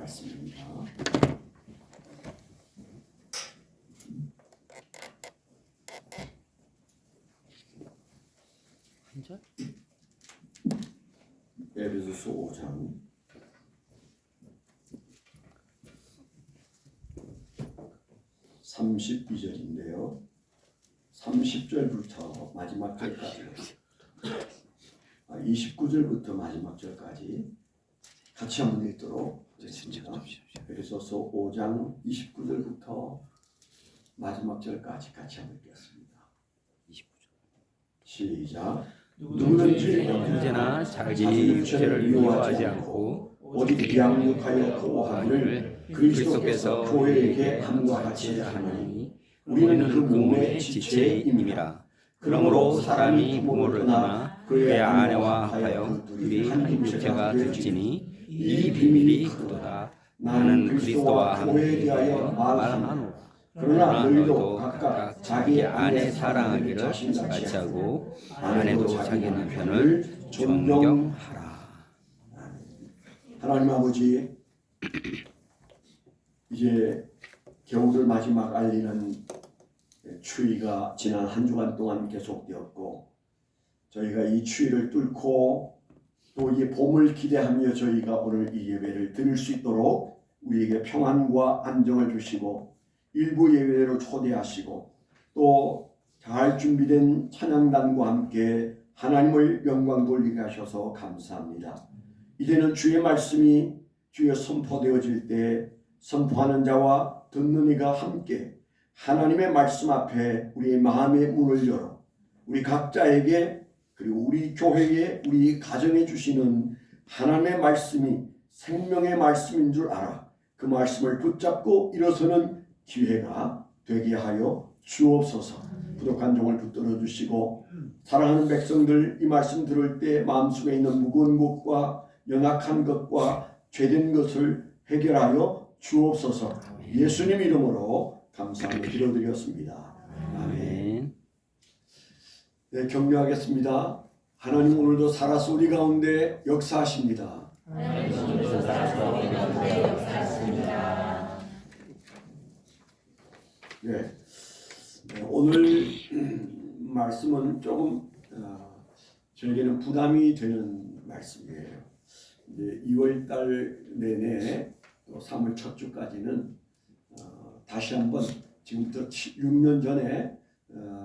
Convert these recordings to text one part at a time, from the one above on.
말씀입니다. 한 절? 에베소서 5장 32절인데요. 30절부터 마지막 절까지 29절부터 마지막 절까지 같이 한번 읽도록 하겠습니다. 에베소서 5장 29절부터 마지막 절까지 같이 한번 읽겠습니다. 29절. 시작. 누구든지 언제나 자기 육체를 미워하지 않고 오직 양육하여 보호하기를 그리스도께서 교회에게 함과 같이 하나니 우리는 그 몸의 지체임이라. 그러므로 사람이 부모를 떠나 그의 아내와 하여 둘이 한 육체가 될지니 이 비밀이 크도다. 나는 그리스도와 교회에 대하여 말하노라. 그러나 너희도 각각 자기 아내 사랑하기를 자신같이 하고 아내도 자기 남편을 존경하라. 하나님 아버지, 이제 겨울을 마지막 알리는 추위가 지난 한 주간 동안 계속되었고, 저희가 이 추위를 뚫고 또 이 봄을 기대하며 저희가 오늘 이 예배를 드릴 수 있도록 우리에게 평안과 안정을 주시고 일부 예배로 초대하시고 또 잘 준비된 찬양단과 함께 하나님을 영광 돌리게 하셔서 감사합니다. 이제는 주의 말씀이 주여 선포되어질 때 선포하는 자와 듣는 이가 함께 하나님의 말씀 앞에 우리의 마음의 문을 열어 우리 각자에게 그리고 우리 교회에 우리 가정에 주시는 하나님의 말씀이 생명의 말씀인 줄 알아 그 말씀을 붙잡고 일어서는 기회가 되게 하여 주옵소서. 부족한 종을 붙들어 주시고 사랑하는 백성들 이 말씀 들을 때 마음속에 있는 무거운 것과 연약한 것과 죄된 것을 해결하여 주옵소서. 예수님 이름으로 감사하며 기도드렸습니다. 아멘. 네, 격려하겠습니다. 하나님 오늘도 살아서 우리 가운데 역사하십니다. 네, 오늘 말씀은 조금 저에게는 부담이 되는 말씀이에요. 이제 2월 달 내내 또 3월 첫 주까지는 다시 한번 지금부터 6년 전에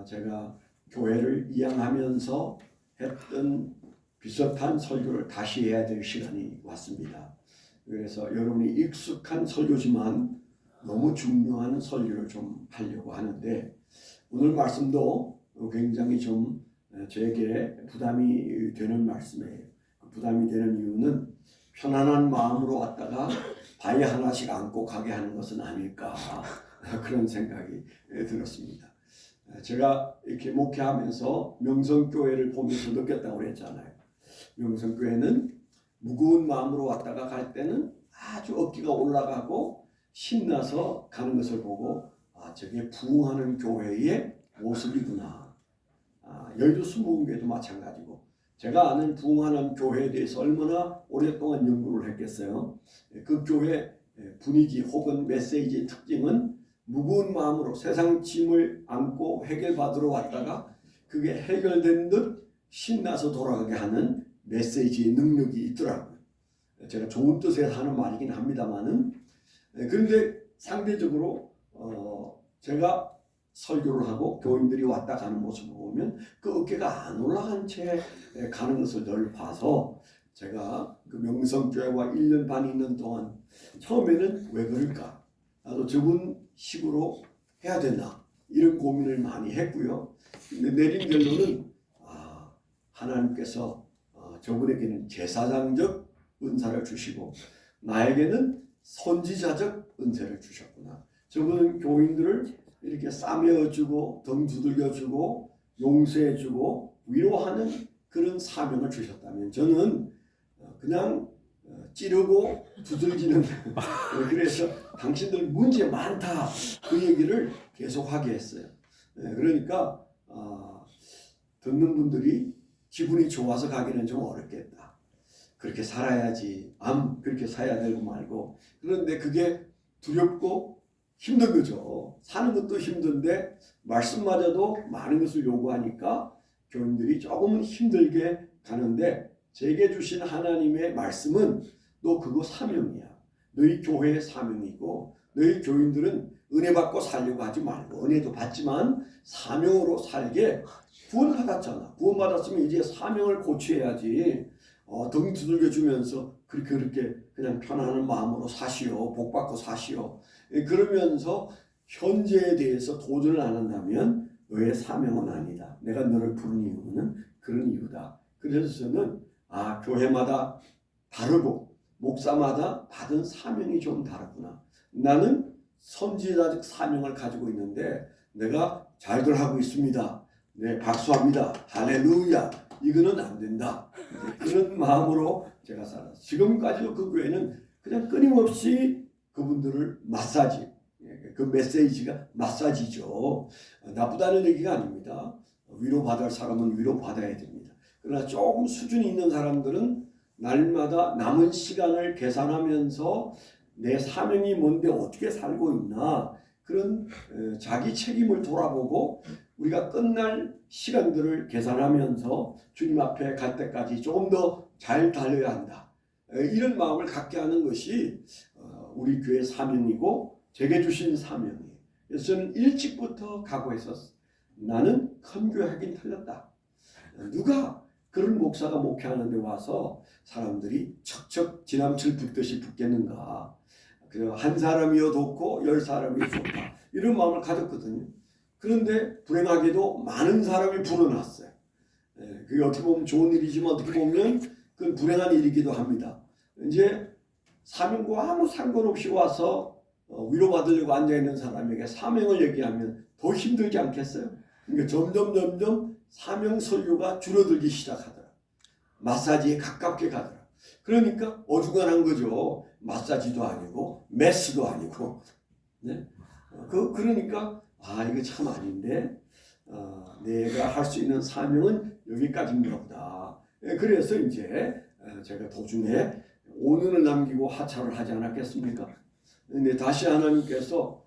제가 교회를 이양하면서 했던 비슷한 설교를 다시 해야 될 시간이 왔습니다. 그래서 여러분이 익숙한 설교지만 너무 중요한 설교를 좀 하려고 하는데 오늘 말씀도 굉장히 좀 저에게 부담이 되는 말씀이에요. 부담이 되는 이유는 편안한 마음으로 왔다가 바위 하나씩 안고 가게 하는 것은 아닐까 그런 생각이 들었습니다. 제가 이렇게 목회하면서 명성교회를 보면서 느꼈다고 그랬잖아요. 명성교회는 무거운 마음으로 왔다가 갈 때는 아주 어깨가 올라가고 신나서 가는 것을 보고 저게 부흥하는 교회의 모습이구나. 여의도 수목원교회도 마찬가지고 제가 아는 부흥하는 교회에 대해서 얼마나 오랫동안 연구를 했겠어요. 그 교회 분위기 혹은 메시지의 특징은 무거운 마음으로 세상 짐을 안고 해결받으러 왔다가 그게 해결된 듯 신나서 돌아가게 하는 메시지의 능력이 있더라고요. 제가 좋은 뜻에서 하는 말이긴 합니다만은 그런데 상대적으로 제가 설교를 하고 교인들이 왔다 가는 모습을 보면 그 어깨가 안 올라간 채 가는 것을 늘 봐서 제가 그 명성교회와 1년 반 있는 동안 처음에는 왜 그럴까? 나도 저분 식으로 해야 되나? 이런 고민을 많이 했고요. 근데 내린 결론은 하나님께서 저분에게는 제사장적 은사를 주시고 나에게는 선지자적 은혜를 주셨구나. 저분은 교인들을 이렇게 싸매어주고 등 두들겨주고 용서해주고 위로하는 그런 사명을 주셨다면 저는 그냥 찌르고 두들기는 그래서 당신들 문제 많다 그 얘기를 계속 하게 했어요. 그러니까 듣는 분들이 기분이 좋아서 가기는 좀 어렵겠다. 그렇게 살아야지. 그렇게 살아야 되고 말고. 그런데 그게 두렵고 힘든 거죠. 사는 것도 힘든데 말씀마저도 많은 것을 요구하니까 교인들이 조금은 힘들게 가는데 제게 주신 하나님의 말씀은 너 그거 사명이야. 너희 교회의 사명이고 너희 교인들은 은혜 받고 살려고 하지 말고 은혜도 받지만 사명으로 살게 구원받았잖아. 구원받았으면 이제 사명을 고취해야지. 등 두들겨 주면서 그렇게 그냥 편안한 마음으로 사시오. 복 받고 사시오. 그러면서 현재에 대해서 도전을 안 한다면 너의 사명은 아니다. 내가 너를 부른 이유는 그런 이유다. 그래서 저는 교회마다 다르고 목사마다 받은 사명이 좀 다르구나. 나는 선지자적 사명을 가지고 있는데 내가 잘들 하고 있습니다. 네, 박수합니다. 할렐루야. 이거는 안 된다. 그런 마음으로 제가 살았어요. 지금까지도 그 교회는 그냥 끊임없이 그분들을 마사지, 그 메시지가 마사지죠. 나쁘다는 얘기가 아닙니다. 위로받을 사람은 위로받아야 됩니다. 그러나 조금 수준이 있는 사람들은 날마다 남은 시간을 계산하면서 내 사명이 뭔데 어떻게 살고 있나 그런 자기 책임을 돌아보고 우리가 끝날 시간들을 계산하면서 주님 앞에 갈 때까지 조금 더 잘 달려야 한다. 이런 마음을 갖게 하는 것이 우리 교회 사명이고 제게 주신 사명이에요. 그래서 저는 일찍부터 각오했었어요. 나는 큰 교회 하긴 틀렸다. 누가 그런 목사가 목회하는 데 와서 사람들이 척척 지남철 붙듯이 붙겠는가. 한 사람이여 돕고 10사람이 좋다. 이런 마음을 가졌거든요. 그런데 불행하게도 많은 사람이 불어났어요. 그게 어떻게 보면 좋은 일이지만 어떻게 보면 그건 불행한 일이기도 합니다. 이제 사명과 아무 상관없이 와서 위로받으려고 앉아있는 사람에게 사명을 얘기하면 더 힘들지 않겠어요? 그러니까 점점 사명 설교가 줄어들기 시작하더라. 마사지에 가깝게 가더라. 그러니까 어중간한 거죠. 마사지도 아니고 메스도 아니고. 네? 그러니까 이거 참 아닌데 내가 할 수 있는 사명은 여기까지인가 보다. 그래서 이제 제가 도중에 오늘을 남기고 하차를 하지 않았겠습니까? 근데 다시 하나님께서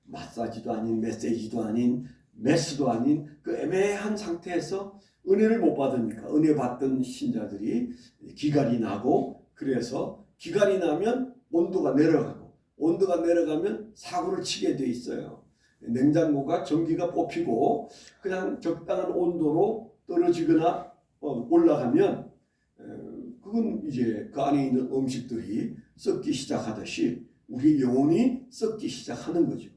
마사지도 아닌 메시지도 아닌 메스도 아닌 그 애매한 상태에서 은혜를 못 받으니까 은혜 받던 신자들이 기갈이 나고 그래서 기갈이 나면 온도가 내려가고 온도가 내려가면 사고를 치게 돼 있어요. 냉장고가 전기가 뽑히고 그냥 적당한 온도로 떨어지거나 올라가면 그건 이제 그 안에 있는 음식들이 썩기 시작하듯이 우리 영혼이 썩기 시작하는 거죠.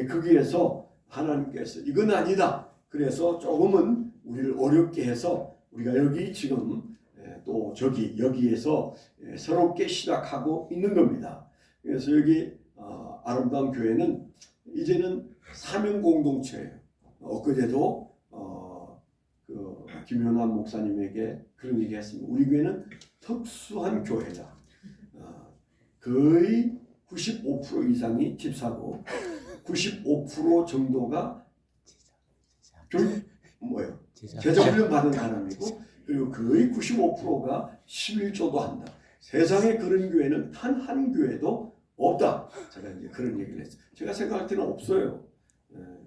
거기에서 하나님께서 이건 아니다. 그래서 조금은 우리를 어렵게 해서 우리가 여기 지금 또 여기에서 새롭게 시작하고 있는 겁니다. 그래서 여기 아름다운 교회는 이제는 사명 공동체예요. 엊그제도 김현환 목사님에게 그런 얘기했습니다. 우리 교회는 특수한 교회다. 거의 95% 이상이 집사고 95% 정도가 제자훈련 받은 사람이고 그리고 거의 95%가 11조도 한다. 세상에 그런 교회는 한 교회도 없다. 제가 이제 그런 얘기를 했어요. 제가 생각할 때는 없어요.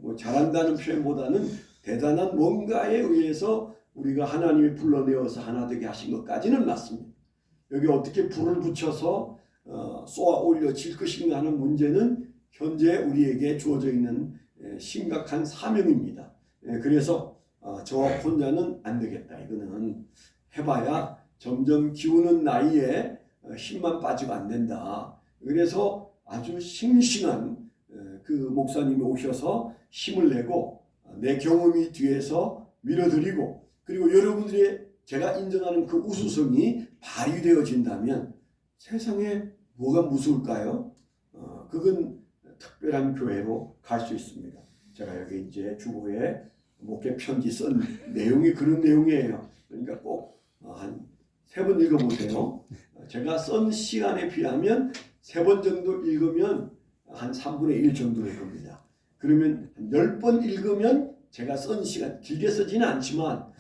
뭐 잘한다는 표현보다는 대단한 뭔가에 의해서 우리가 하나님이 불러내어서 하나 되게 하신 것까지는 맞습니다. 여기 어떻게 불을 붙여서 쏘아 올려질 것인가 하는 문제는 현재 우리에게 주어져 있는 심각한 사명입니다. 그래서 저 혼자는 안 되겠다. 이거는 해봐야 점점 기우는 나이에 힘만 빠지고 안 된다. 그래서 아주 싱싱한 그 목사님이 오셔서 힘을 내고 내 경험이 뒤에서 밀어드리고 그리고 여러분들의 제가 인정하는 그 우수성이 발휘되어진다면 세상에 뭐가 무서울까요? 그건 특별한 교회로 갈 수 있습니다. 제가 여기 이제 주보에 목회 편지 쓴 내용이 그런 내용이에요. 그러니까 꼭 한 3번 읽어보세요. 제가 쓴 시간에 비하면 3번 정도 읽으면 한 3분의 1 정도 될 겁니다. 그러면 10번 읽으면 제가 쓴 시간 길게 쓰지는 않지만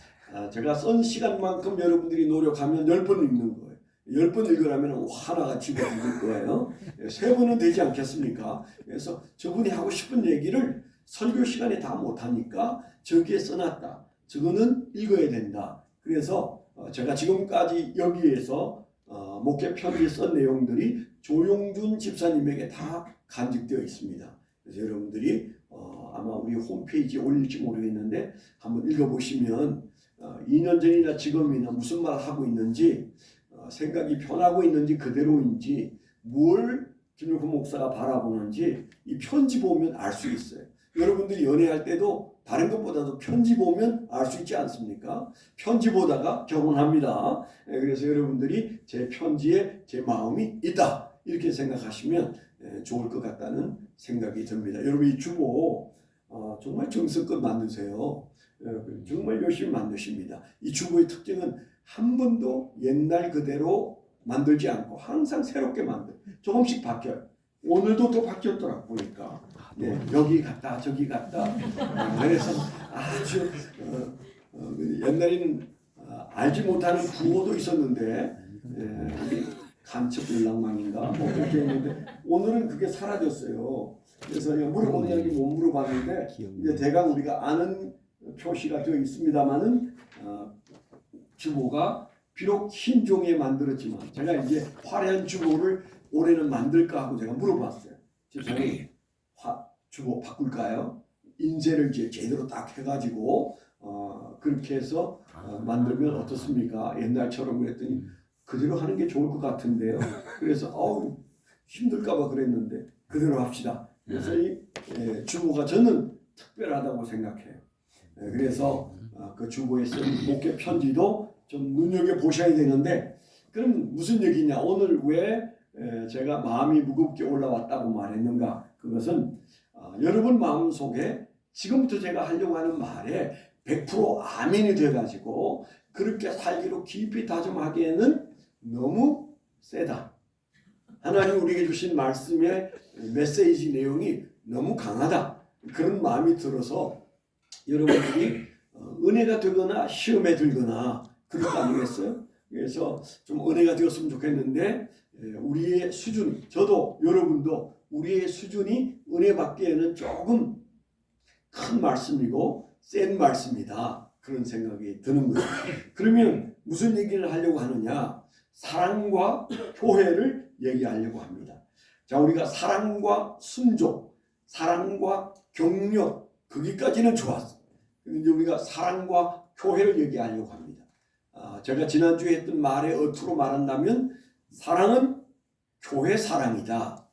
제가 쓴 시간만큼 여러분들이 노력하면 10번 읽는 거예요. 10번 읽으라면 하나가 집어들 거예요. 3번은 되지 않겠습니까? 그래서 저분이 하고 싶은 얘기를 설교 시간에 다 못하니까 저기에 써놨다. 저거는 읽어야 된다. 그래서 제가 지금까지 여기에서 목회 편지에 쓴 내용들이 조용준 집사님에게 다 간직되어 있습니다. 그래서 여러분들이 아마 우리 홈페이지에 올릴지 모르겠는데 한번 읽어보시면 2년 전이나 지금이나 무슨 말을 하고 있는지 생각이 변하고 있는지 그대로인지 뭘 김용훈 목사가 바라보는지 이 편지 보면 알 수 있어요. 여러분들이 연애할 때도 다른 것보다도 편지 보면 알 수 있지 않습니까? 편지 보다가 결혼합니다. 그래서 여러분들이 제 편지에 제 마음이 있다 이렇게 생각하시면 좋을 것 같다는 생각이 듭니다. 여러분 이 주보 정말 정성껏 만드세요. 정말 열심히 만드십니다. 이 주보의 특징은 한 번도 옛날 그대로 만들지 않고 항상 새롭게 만들. 조금씩 바뀌어요. 오늘도 또 바뀌었더라 보니까. 여기 갔다 저기 갔다. 그래서 아주 옛날에는 알지 못하는 구호도 있었는데 간첩 연락망인가 뭐 그렇게 했는데 오늘은 그게 사라졌어요. 그래서 물어보느냐고 못 물어봤는데 이제 대강 우리가 아는 표시가 되어 있습니다만은 주보가 비록 흰 종이에 만들었지만 제가 이제 화려한 주보를 올해는 만들까 하고 제가 물어봤어요. 집사님 주보 바꿀까요? 인쇄를 이제 제대로 딱 해가지고 그렇게 해서 만들면 어떻습니까? 옛날처럼 그랬더니 그대로 하는 게 좋을 것 같은데요. 그래서 힘들까봐 그랬는데 그대로 합시다. 그래서 이 주보가 저는 특별하다고 생각해요. 그래서 그 주보에 쓴 목회 편지도 좀 눈여겨 보셔야 되는데 그럼 무슨 얘기냐? 오늘 왜 제가 마음이 무겁게 올라왔다고 말했는가? 그것은 여러분 마음속에 지금부터 제가 하려고 하는 말에 100% 아멘이 돼가지고 그렇게 살기로 깊이 다짐하기에는 너무 세다. 하나님 우리에게 주신 말씀의 메시지 내용이 너무 강하다. 그런 마음이 들어서 여러분들이 은혜가 되거나 시험에 들거나 그럴 거 아니겠어요? 그래서 좀 은혜가 되었으면 좋겠는데 우리의 수준, 저도 여러분도 우리의 수준이 은혜 받기에는 조금 큰 말씀이고 센 말씀이다. 그런 생각이 드는 거예요. 그러면 무슨 얘기를 하려고 하느냐? 사랑과 교회를 얘기하려고 합니다. 자, 우리가 사랑과 순종, 사랑과 격려, 거기까지는 좋았어. 그런데 우리가 사랑과 교회를 얘기하려고 합니다. 제가 지난주에 했던 말의 어투로 말한다면 사랑은 교회 사랑이다.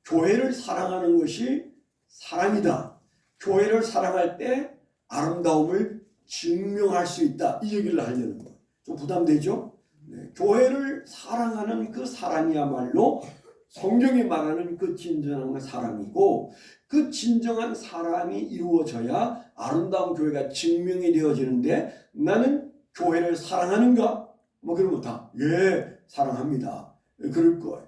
교회를 사랑하는 것이 사랑이다. 교회를 사랑할 때 아름다움을 증명할 수 있다. 이 얘기를 하려는 거예요. 좀 부담되죠? 네. 교회를 사랑하는 그 사랑이야말로 성경이 말하는 그 진정한 사랑이고 그 진정한 사랑이 이루어져야 아름다운 교회가 증명이 되어지는데 나는 교회를 사랑하는가? 뭐 그러면 다 예, 사랑합니다. 그럴 거예요.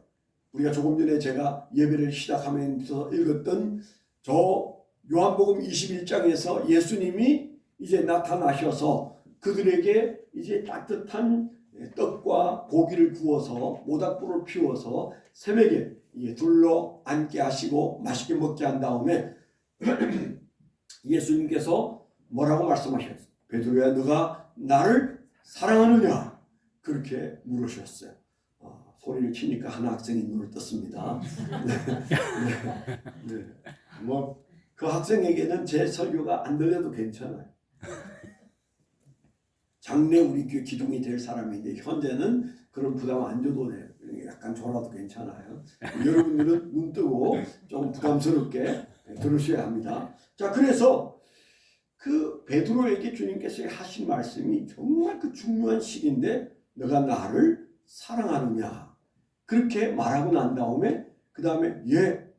우리가 조금 전에 제가 예배를 시작하면서 읽었던 저 요한복음 21장에서 예수님이 이제 나타나셔서 그들에게 이제 따뜻한 떡과 고기를 구워서 모닥불을 피워서 새벽에 둘러 앉게 하시고 맛있게 먹게 한 다음에 예수님께서 뭐라고 말씀하셨어요? 베드로야 너가 나를 사랑하느냐? 그렇게 물으셨어요. 소리를 치니까 한 학생이 눈을 떴습니다. 네. 뭐 그 학생에게는 제 설교가 안 들려도 괜찮아요. 장래 우리 교회 기둥이 될 사람인데 현재는 그런 부담 안 줘도 돼요. 약간 졸아도 괜찮아요. 여러분들은 눈 뜨고 좀 부담스럽게 들으셔야 합니다. 자, 그래서 그 베드로에게 주님께서 하신 말씀이 정말 그 중요한 시기인데 너가 나를 사랑하느냐 그렇게 말하고 난 다음에 그 다음에 예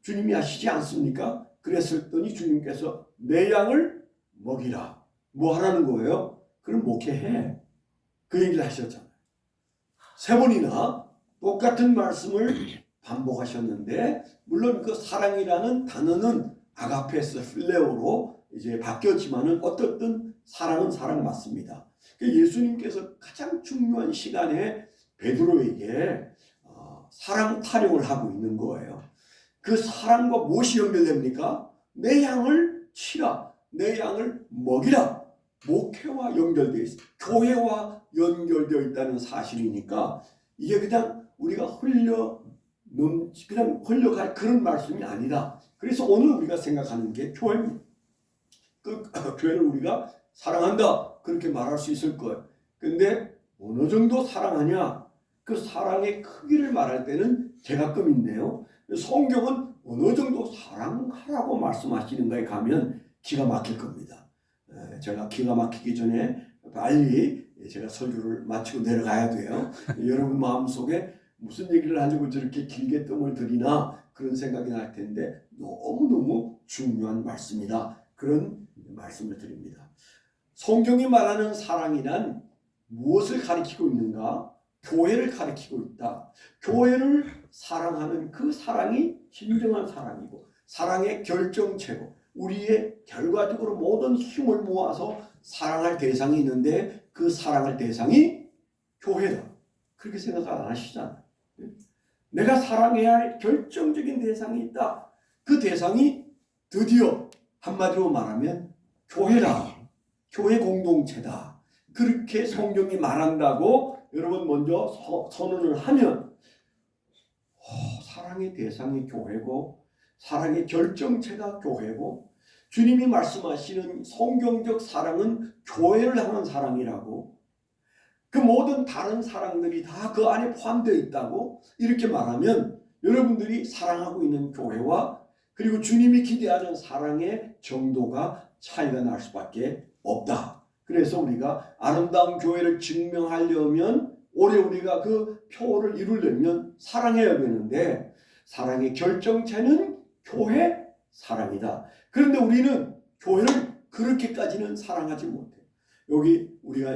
주님이 하시지 않습니까? 그랬더니 주님께서 내 양을 먹이라. 뭐 하라는 거예요? 그럼 목회해. 그 얘기를 하셨잖아요. 3번이나 똑같은 말씀을 반복하셨는데 물론 그 사랑이라는 단어는 아가페스 필레오로 이제 바뀌었지만은 어떻든 사랑은 사랑 맞습니다. 예수님께서 가장 중요한 시간에 베드로에게 사랑 타령을 하고 있는 거예요. 그 사랑과 무엇이 연결됩니까? 내 양을 치라, 내 양을 먹이라. 목회와 연결되어 있어, 교회와 연결되어 있다는 사실이니까 이게 그냥 우리가 그냥 흘려갈 그런 말씀이 아니다. 그래서 오늘 우리가 생각하는 게 교회입니다. 그 교회를 우리가 사랑한다 그렇게 말할 수 있을 거예요. 근데 어느 정도 사랑하냐? 그 사랑의 크기를 말할 때는 제각금인데요. 성경은 어느 정도 사랑하라고 말씀하시는가에 가면 기가 막힐 겁니다. 제가 기가 막히기 전에 빨리 제가 설교를 마치고 내려가야 돼요. 여러분 마음속에 무슨 얘기를 하려고 저렇게 길게 뜸을 들이나 그런 생각이 날 텐데 너무너무 중요한 말씀이다. 그런 말씀을 드립니다. 성경이 말하는 사랑이란 무엇을 가리키고 있는가? 교회를 가리키고 있다. 교회를 사랑하는 그 사랑이 진정한 사랑이고 사랑의 결정체고 우리의 결과적으로 모든 힘을 모아서 사랑할 대상이 있는데 그 사랑할 대상이 교회다. 그렇게 생각 안 하시잖아요. 내가 사랑해야 할 결정적인 대상이 있다. 그 대상이 드디어 한마디로 말하면 교회다. 교회 공동체다. 그렇게 성경이 말한다고 여러분 먼저 선언을 하면 사랑의 대상이 교회고 사랑의 결정체가 교회고 주님이 말씀하시는 성경적 사랑은 교회를 향한 사랑이라고 그 모든 다른 사랑들이 다 그 안에 포함되어 있다고 이렇게 말하면 여러분들이 사랑하고 있는 교회와 그리고 주님이 기대하는 사랑의 정도가 차이가 날 수밖에 없다. 그래서 우리가 아름다운 교회를 증명하려면 올해 우리가 그 표를 이루려면 사랑해야 되는데 사랑의 결정체는 교회 사랑이다. 그런데 우리는 교회를 그렇게까지는 사랑하지 못해요. 여기 우리가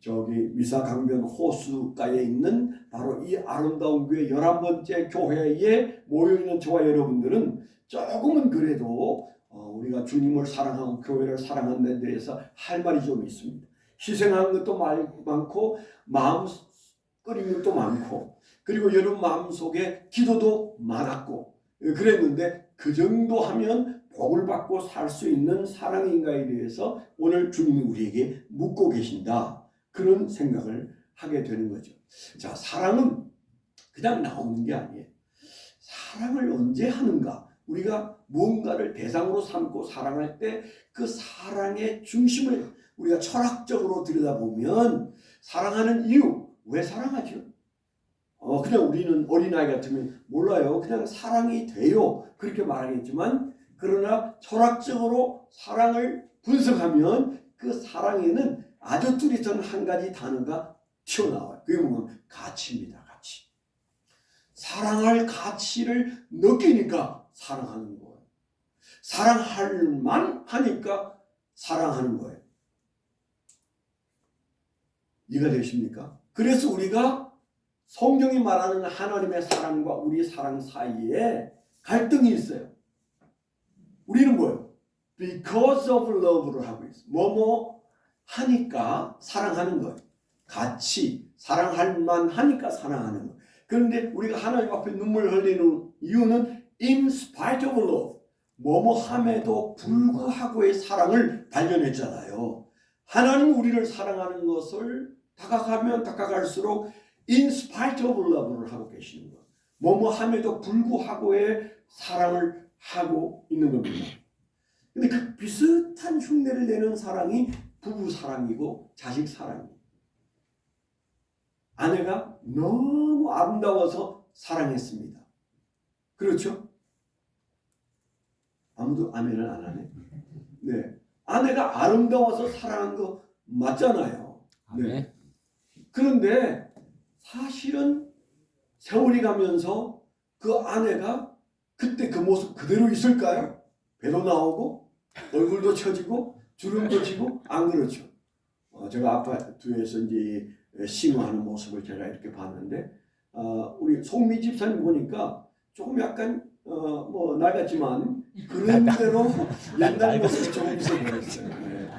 저기 미사강변 호수가에 있는 바로 이 아름다운 교회 11번째 교회에 모여있는 저와 여러분들은 조금은 그래도 우리가 주님을 사랑하고 교회를 사랑하는 데 대해서 할 말이 좀 있습니다. 희생하는 것도 많고 마음 끓인 것도 많고 그리고 여러분 마음속에 기도도 많았고 그랬는데 그 정도 하면 복을 받고 살 수 있는 사랑인가에 대해서 오늘 주님이 우리에게 묻고 계신다. 그런 생각을 하게 되는 거죠. 자, 사랑은 그냥 나오는 게 아니에요. 사랑을 언제 하는가? 우리가 무언가를 대상으로 삼고 사랑할 때 그 사랑의 중심을 우리가 철학적으로 들여다보면 사랑하는 이유, 왜 사랑하죠? 그냥 우리는 어린아이 같으면 몰라요. 그냥 사랑이 돼요. 그렇게 말하겠지만 그러나 철학적으로 사랑을 분석하면 그 사랑에는 아주 뚜렷한 한 가지 단어가 튀어나와요. 그게 뭐냐면 가치입니다. 가치. 사랑할 가치를 느끼니까 사랑하는 거예요. 사랑할 만 하니까 사랑하는 거예요. 이해가 되십니까? 그래서 우리가 성경이 말하는 하나님의 사랑과 우리 사랑 사이에 갈등이 있어요. 우리는 뭐예요? Because of love를 하고 있어요. 뭐뭐 하니까 사랑하는 거예요. 같이 사랑할 만 하니까 사랑하는 거예요. 그런데 우리가 하나님 앞에 눈물을 흘리는 이유는 in spite of love. 뭐뭐 함에도 불구하고의 사랑을 발견했잖아요. 하나님 우리를 사랑하는 것을 다가가면 다가갈수록 in spite of love를 하고 계시는 거예요. 뭐뭐 함에도 불구하고의 사랑을 하고 있는 겁니다. 근데 그 비슷한 흉내를 내는 사랑이 부부 사랑이고 자식 사랑이에요. 아내가 너무 아름다워서 사랑했습니다. 그렇죠? 아무도 아멘을 안 하네. 네, 아내가 아름다워서 사랑한 거 맞잖아요. 네. 그런데 사실은 세월이 가면서 그 아내가 그때 그 모습 그대로 있을까요? 배도 나오고 얼굴도 처지고 주름도 지고 안 그렇죠. 제가 아파트에서 이제 싱어하는 모습을 제가 이렇게 봤는데 우리 송미 집사님 보니까 조금 약간 뭐 낡았지만 그런 대로 난 옛날 모습 조금 있어버렸어요. 네.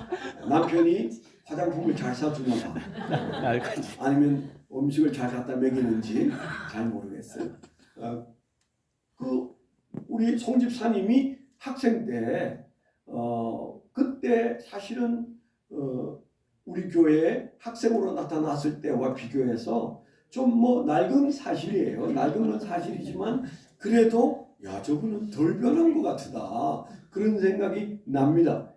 남편이 화장품을 잘 사주나 봐. 날까지. 아니면 음식을 잘 갖다 먹이는지 잘 모르겠어요. 그 우리 송 집사님이 학생 때 그때 사실은 우리 교회에 학생으로 나타났을 때와 비교해서 좀 뭐 낡은 사실이에요. 낡은 건 사실이지만 그래도 야 저분은 덜 변한 것 같다 그런 생각이 납니다.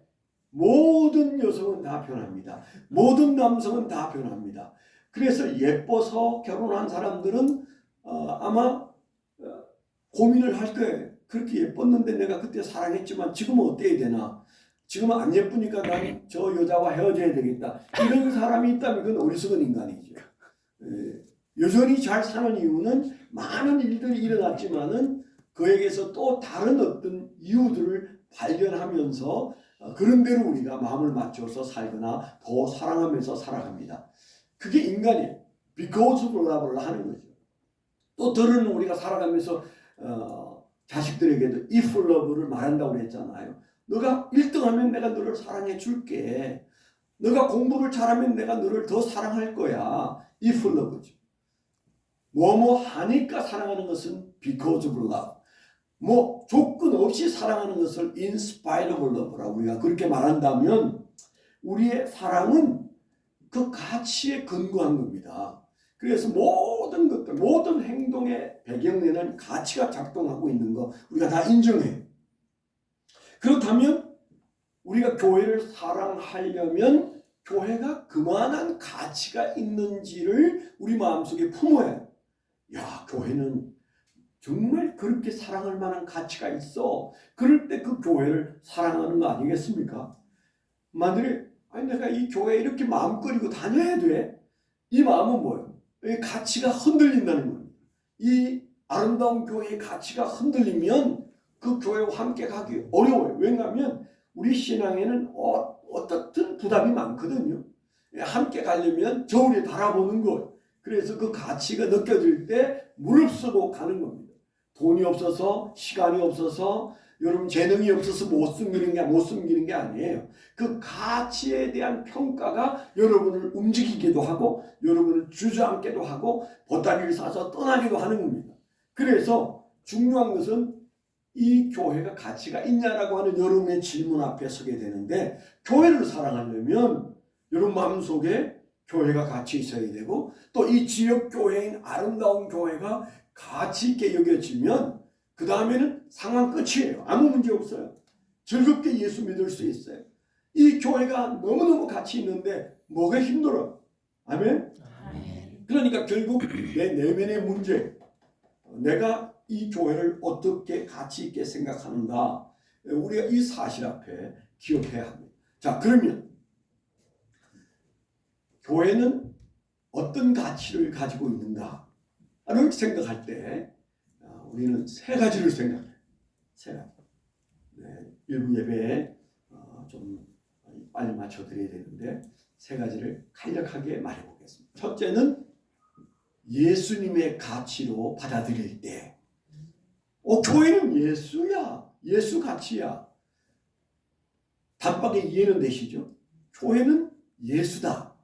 모든 여성은 다 변합니다. 모든 남성은 다 변합니다. 그래서 예뻐서 결혼한 사람들은 아마 고민을 할 거예요. 그렇게 예뻤는데 내가 그때 사랑했지만 지금은 어때야 되나? 지금은 안 예쁘니까 난 저 여자와 헤어져야 되겠다. 이런 사람이 있다면 그건 어리석은 인간이죠. 여전히 잘 사는 이유는 많은 일들이 일어났지만은 그에게서 또 다른 어떤 이유들을 발견하면서 그런 대로 우리가 마음을 맞춰서 살거나 더 사랑하면서 살아갑니다. 그게 인간이에요. Because of love를 하는 거죠. 또 들은 우리가 살아가면서 자식들에게도 if love를 말한다고 그랬잖아요. 너가 1등하면 내가 너를 사랑해 줄게. 너가 공부를 잘하면 내가 너를 더 사랑할 거야. if love죠. 뭐뭐 하니까 사랑하는 것은 because of love. 뭐 조건 없이 사랑하는 것을 in spite of love라고 우리가 그렇게 말한다면 우리의 사랑은 그 가치에 근거한 겁니다. 그래서 모든 것들, 모든 행동의 배경에는 가치가 작동하고 있는 거 우리가 다 인정해요. 그렇다면 우리가 교회를 사랑하려면 교회가 그만한 가치가 있는지를 우리 마음속에 품어야 해요. 야, 교회는 정말 그렇게 사랑할 만한 가치가 있어. 그럴 때 그 교회를 사랑하는 거 아니겠습니까? 만약에 아니 내가 이 교회에 이렇게 마음 끓이고 다녀야 돼. 이 마음은 뭐예요? 이 가치가 흔들린다는 겁니다. 이 아름다운 교회의 가치가 흔들리면 그 교회와 함께 가기 어려워요. 왜냐하면 우리 신앙에는 어떻든 부담이 많거든요. 함께 가려면 저울에 바라보는 것. 그래서 그 가치가 느껴질 때 무릅쓰고 가는 겁니다. 돈이 없어서 시간이 없어서 여러분 재능이 없어서 못 숨기는 게 아니에요. 그 가치에 대한 평가가 여러분을 움직이기도 하고 여러분을 주저앉게도 하고 보따리를 싸서 떠나기도 하는 겁니다. 그래서 중요한 것은 이 교회가 가치가 있냐라고 하는 여러분의 질문 앞에 서게 되는데 교회를 사랑하려면 여러분 마음속에 교회가 가치 있어야 되고 또 이 지역 교회인 아름다운 교회가 가치 있게 여겨지면 그 다음에는 상황 끝이에요. 아무 문제 없어요. 즐겁게 예수 믿을 수 있어요. 이 교회가 너무너무 가치 있는데 뭐가 힘들어? 아멘? 그러니까 결국 내 내면의 문제, 내가 이 교회를 어떻게 가치 있게 생각하는가 우리가 이 사실 앞에 기억해야 합니다. 자, 그러면 교회는 어떤 가치를 가지고 있는가를 생각할 때 우리는 세 가지를 생각해요. 세 가지. 네, 일부 예배에 좀 빨리 맞춰드려야 되는데 세 가지를 간략하게 말해보겠습니다. 첫째는 예수님의 가치로 받아들일 때 교회는 예수야. 예수 가치야. 단박에 이해는 되시죠? 교회는 예수다.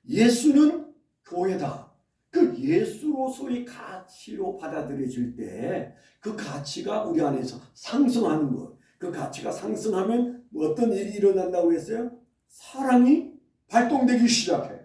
예수는 교회다. 그 예수로서의 가치로 받아들여질 때 그 가치가 우리 안에서 상승하는 것. 그 가치가 상승하면 어떤 일이 일어난다고 했어요? 사랑이 발동되기 시작해.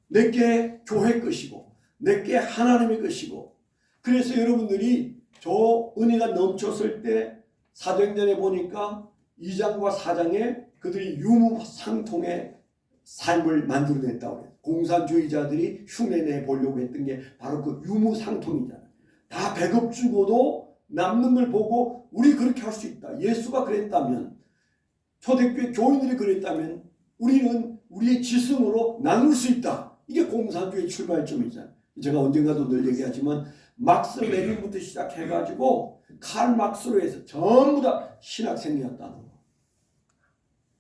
내게 교회 것이고 내게 하나님의 것이고 그래서 여러분들이 저 은혜가 넘쳤을 때 사도행전에 보니까 2장과 4장에 그들이 유무상통의 삶을 만들어냈다고 해요. 공산주의자들이 흉내내 보려고 했던 게 바로 그 유무상통이잖아요. 다 배급 주고도 남는 걸 보고 우리 그렇게 할 수 있다. 예수가 그랬다면 초대교회 교인들이 그랬다면 우리는 우리의 지성으로 나눌 수 있다. 이게 공산주의 출발점이잖아요. 제가 언젠가도 늘 얘기하지만 막스 레닌부터 시작해가지고 칼 막스로 해서 전부 다 신학생이었다는 거.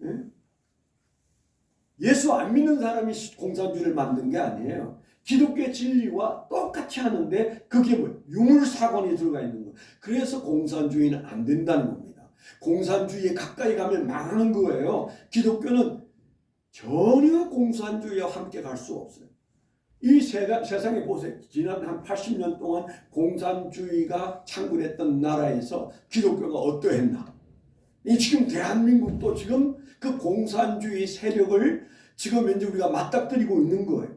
예? 예수 안 믿는 사람이 공산주의를 만든 게 아니에요. 기독교의 진리와 똑같이 하는데 그게 뭐 유물사관이 들어가 있는 거예요. 그래서 공산주의는 안 된다는 겁니다. 공산주의에 가까이 가면 망하는 거예요. 기독교는 전혀 공산주의와 함께 갈 수 없어요. 이 세상에 보세요. 지난 한 80년 동안 공산주의가 창궐했던 나라에서 기독교가 어떠했나? 이 지금 대한민국도 지금 그 공산주의 세력을 지금 현재 우리가 맞닥뜨리고 있는 거예요.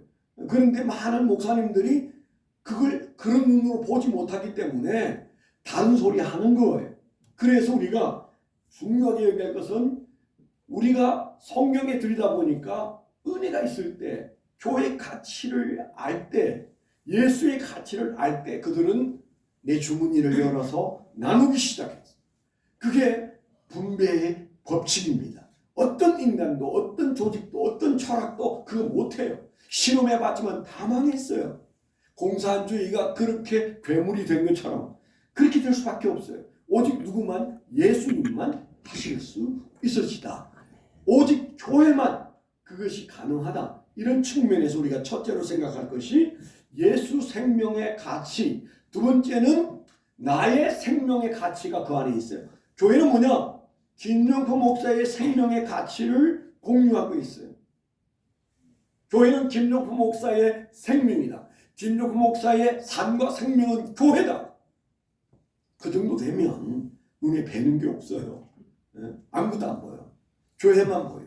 그런데 많은 목사님들이 그걸 그런 눈으로 보지 못하기 때문에 다른 소리 하는 거예요. 그래서 우리가 중요하게 여겨야 할 것은 우리가 성경에 들이다보니까 은혜가 있을 때, 교회의 가치를 알 때, 예수의 가치를 알 때 그들은 내 주머니를 열어서 나누기 시작했어요. 그게 분배의 법칙입니다. 어떤 인간도 어떤 조직도 어떤 철학도 그거 못해요. 실험해봤지만 다 망했어요. 공산주의가 그렇게 괴물이 된 것처럼 그렇게 될 수밖에 없어요. 오직 누구만? 예수님만 하실 수 있으시다. 오직 교회만 그것이 가능하다. 이런 측면에서 우리가 첫째로 생각할 것이 예수 생명의 가치, 두 번째는 나의 생명의 가치가 그 안에 있어요. 교회는 뭐냐? 김영표 목사의 생명의 가치를 공유하고 있어요. 교회는 김영표 목사의 생명이다. 김영표 목사의 삶과 생명은 교회다. 그 정도 되면 눈에 뵈는 게 없어요. 아무것도 안 보여. 교회만 보여.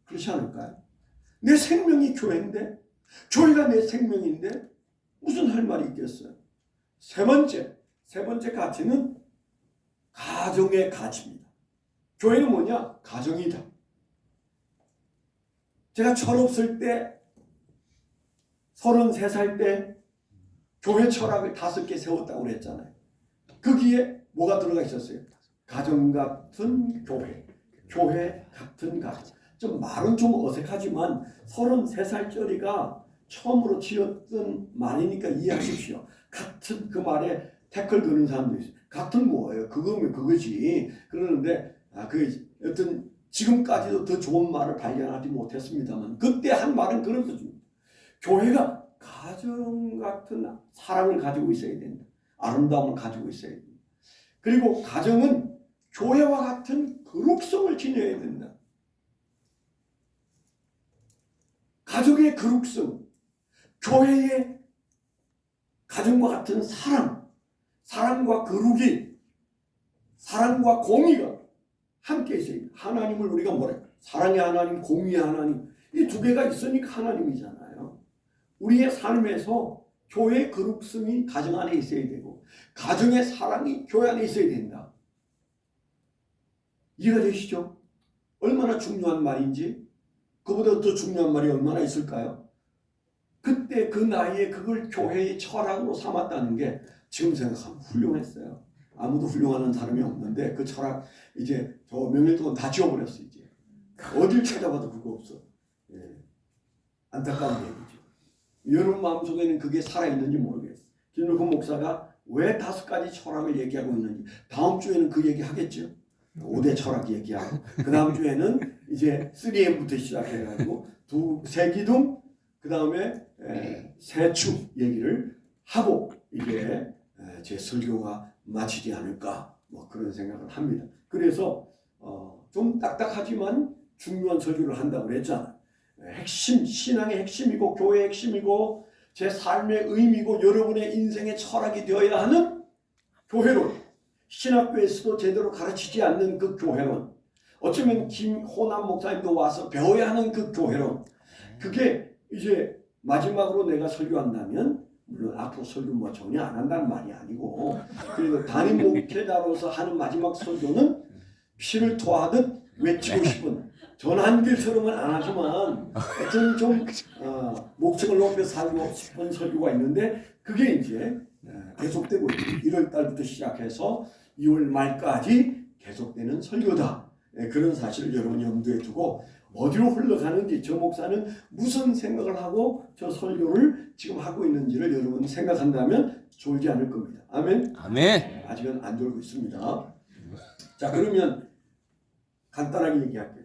그렇지 않을까요? 내 생명이 교회인데, 교회가 내 생명인데 무슨 할 말이 있겠어요? 세 번째 가치는 가정의 가치입니다. 교회는 뭐냐? 가정이다. 제가 철없을 때 33살 때 교회 철학을 5개 세웠다고 그랬잖아요. 거기에 뭐가 들어가 있었어요? 가정 같은 교회, 교회 같은 가정. 좀 말은 좀 어색하지만 33살짜리가 처음으로 지었던 말이니까 이해하십시오. 같은 그 말에 태클 거는 사람도 있어요. 같은 뭐예요? 그거면 그거지. 그러는데 그 어떤 지금까지도 더 좋은 말을 발견하지 못했습니다만 그때 한 말은 그런 거죠. 교회가 가정 같은 사랑을 가지고 있어야 된다. 아름다움을 가지고 있어야 된다. 그리고 가정은 교회와 같은 거룩성을 지녀야 된다. 가족의 거룩성, 교회의 가정과 같은 사랑, 사랑과 거룩이, 사랑과 공의가 함께 있어요. 하나님을 우리가 뭐래? 사랑의 하나님, 공의의 하나님. 이 두 개가 있으니까 하나님이잖아요. 우리의 삶에서 교회의 거룩성이 가정 안에 있어야 되고 가정의 사랑이 교회 안에 있어야 된다. 이해가 되시죠? 얼마나 중요한 말인지. 그보다 더 중요한 말이 얼마나 있을까요? 그때 그 나이에 그걸 교회의 철학으로 삼았다는 게 지금 생각하면 훌륭했어요. 아무도 훌륭한 사람이 없는데 그 철학 이제 저 명예 동안 다 지워버렸어. 이제 어딜 찾아봐도 그거 없어. 예. 안타까운 얘기죠. 여러분 마음속에는 그게 살아있는지 모르겠어요. 김일권 목사가 왜 5가지 철학을 얘기하고 있는지 다음 주에는 그 얘기 하겠죠. 5대 철학 얘기하고 그 다음 주에는 이제 3M부터 시작해가지고 세기둥 그 다음에 세축 얘기를 하고 이제 제 설교가 마치지 않을까 뭐 그런 생각을 합니다. 그래서 좀 딱딱하지만 중요한 설교를 한다고 그랬잖아. 핵심, 신앙의 핵심이고 교회의 핵심이고 제 삶의 의미고 여러분의 인생의 철학이 되어야 하는 교회론. 신학교에서도 제대로 가르치지 않는 그 교회론. 어쩌면 김호남 목사님도 와서 배워야 하는 그 교회론. 그게 이제 마지막으로 내가 설교한다면 물론 앞으로 설교 뭐 전혀 안 한다는 말이 아니고 그리고 담임 목회자로서 하는 마지막 설교는 피를 토하듯 외치고 싶은 전한길처럼은 안 하지만 어떤 좀 목적을 높여 살고 싶은 설교가 있는데 그게 이제 계속되고 1월 달부터 시작해서 2월 말까지 계속되는 설교다. 그런 사실을 여러분이 염두에 두고 어디로 흘러가는지 저 목사는 무슨 생각을 하고 저 설교를 지금 하고 있는지를 여러분 생각한다면 졸지 않을 겁니다. 아멘? 아멘. 아직은 안 졸고 있습니다. 자, 그러면 간단하게 얘기할게요.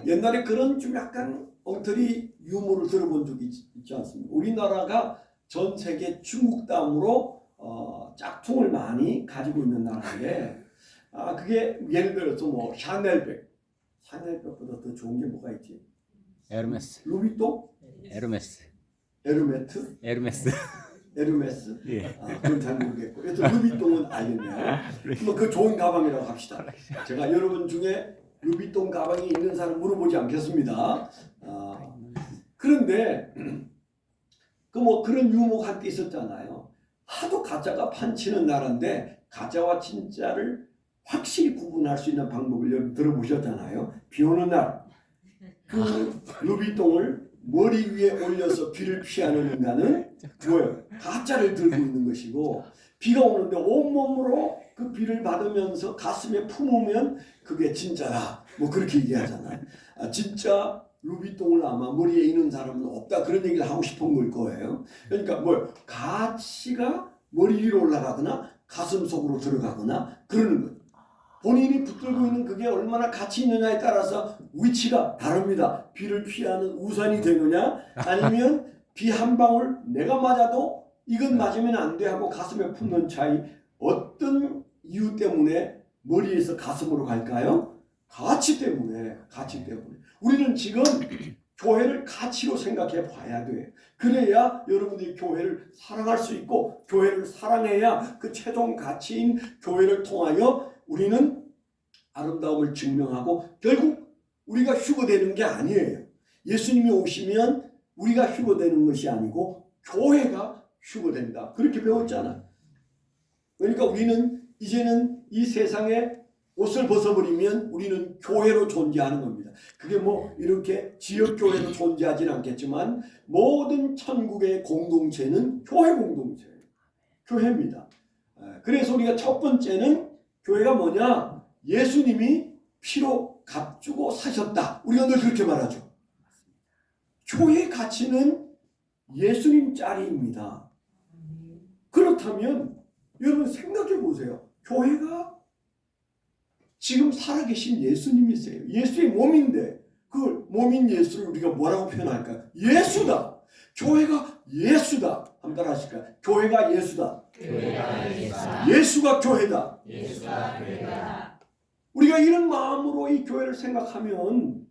옛날에 그런 좀 약간 엉터리 유머를 들어본 적이 있지 않습니까? 우리나라가 전 세계 중국 다음으로 짝퉁을 많이 가지고 있는 나라인데, 그게 예를 들어서 뭐 샤넬백보다 더 좋은 게 뭐가 있지? 에르메스. 루비통? 에르메스. 에르메트? 에르메스. 에르메스? 예. 그건 잘 모르겠고, 여튼 루비통은 알겠네요. 뭐 그 좋은 가방이라고 합시다. 제가 여러분 중에 루비통 가방이 있는 사람 물어보지 않겠습니다. 그런데 그 뭐 그런 유머가 한때 있었잖아요. 하도 가짜가 판치는 나라인데 가짜와 진짜를 확실히 구분할 수 있는 방법을 여러분 들어보셨잖아요. 비 오는 날 그 루비통을 머리 위에 올려서 비를 피하는 인간은 뭐예요? 가짜를 들고 있는 것이고, 비가 오는데 온몸으로 그 비를 받으면서 가슴에 품으면 그게 진짜다. 뭐 그렇게 얘기하잖아요. 진짜 루비통을 아마 머리에 있는 사람은 없다, 그런 얘기를 하고 싶은 걸 거예요. 그러니까 뭐예요? 가치가 머리 위로 올라가거나 가슴 속으로 들어가거나 그러는 거예요. 본인이 붙들고 있는 그게 얼마나 가치 있느냐에 따라서 위치가 다릅니다. 비를 피하는 우산이 되느냐, 아니면 비 한 방울 내가 맞아도 이건 맞으면 안 돼 하고 가슴에 품는 차이. 어떤 이유 때문에 머리에서 가슴으로 갈까요? 가치 때문에. 우리는 지금 교회를 가치로 생각해 봐야 돼. 그래야 여러분들이 교회를 사랑할 수 있고, 교회를 사랑해야 그 최종 가치인 교회를 통하여 우리는 아름다움을 증명하고, 결국 우리가 휴거되는 게 아니에요. 예수님이 오시면 우리가 휴거되는 것이 아니고 교회가 휴거된다. 그렇게 배웠잖아. 그러니까 우리는 이제는 이 세상에 옷을 벗어버리면 우리는 교회로 존재하는 겁니다. 그게 뭐 이렇게 지역교회로 존재하진 않겠지만 모든 천국의 공동체는 교회 공동체예요. 교회입니다. 그래서 우리가 첫 번째는 교회가 뭐냐? 예수님이 피로 값주고 사셨다. 우리가 늘 그렇게 말하죠. 교회의 가치는 예수님 짤입니다. 그렇다면 여러분 생각해 보세요. 교회가 지금 살아계신 예수님이세요. 예수의 몸인데 그 몸인 예수를 우리가 뭐라고 표현할까요? 예수다. 교회가 예수다. 한번 따라 하실까요? 교회가 예수다. 예수가 교회다. 우리가 이런 마음으로 이 교회를 생각하면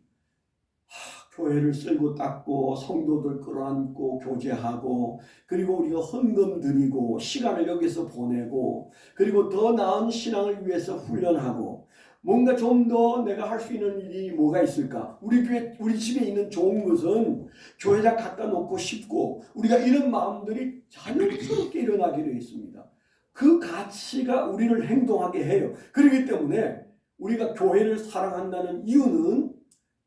교회를 쓸고 닦고 성도들 끌어안고 교제하고, 그리고 우리가 헌금 드리고 시간을 여기서 보내고, 그리고 더 나은 신앙을 위해서 훈련하고, 뭔가 좀 더 내가 할 수 있는 일이 뭐가 있을까? 우리 교회, 우리 집에 있는 좋은 것은 교회장 갖다 놓고 싶고, 우리가 이런 마음들이 자연스럽게 일어나게 되어 있습니다. 그 가치가 우리를 행동하게 해요. 그렇기 때문에 우리가 교회를 사랑한다는 이유는